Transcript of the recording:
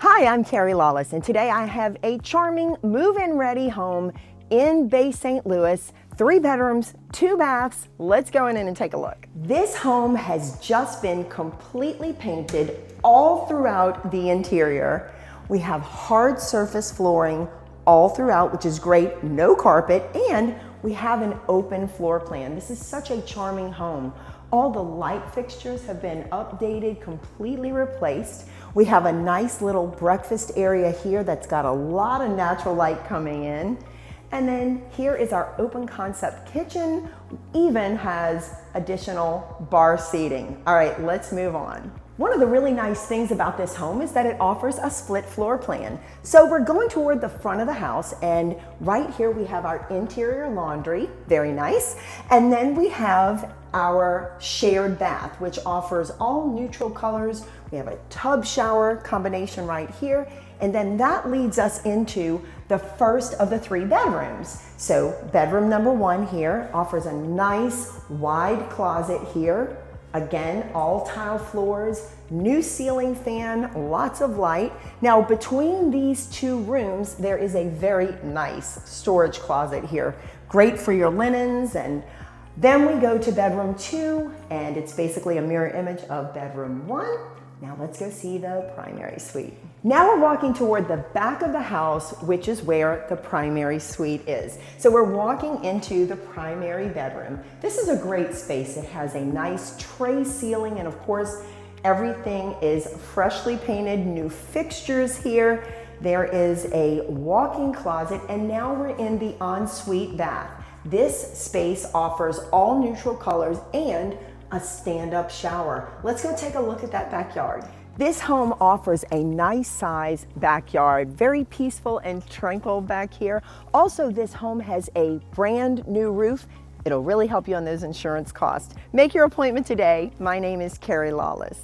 Hi, I'm Carrie Lawless, and today I have a charming move-in ready home in Bay St. Louis. 3 bedrooms, 2 baths. Let's go in and take a look. This home has just been completely painted all throughout the interior. We have hard surface flooring all throughout, which is great, no carpet, and we have an open floor plan. This is such a charming home. All the light fixtures have been updated, completely replaced. We have a nice little breakfast area here that's got a lot of natural light coming in. And then here is our open concept kitchen, even has additional bar seating. All right, let's move on. One of the really nice things about this home is that it offers a split floor plan. So we're going toward the front of the house, and right here we have our interior laundry, very nice. And then we have our shared bath, which offers all neutral colors. We have a tub shower combination right here. And then that leads us into the first of the 3 bedrooms. So bedroom number 1 here offers a nice wide closet here. Again, all tile floors, new ceiling fan, lots of light. Now between these 2 rooms, there is a very nice storage closet here. Great for your linens. And then we go to bedroom 2, and it's basically a mirror image of bedroom 1. Now let's go see the primary suite. Now we're walking toward the back of the house, which is where the primary suite is. So we're walking into the primary bedroom. This is a great space. It has a nice tray ceiling, and of course, everything is freshly painted, new fixtures here. There is a walk-in closet, and now we're in the ensuite bath. This space offers all neutral colors and a stand-up shower. Let's go take a look at that backyard. This home offers a nice size backyard, very peaceful and tranquil back here. Also, this home has a brand new roof. It'll really help you on those insurance costs. Make your appointment today. My name is Carrie Lawless.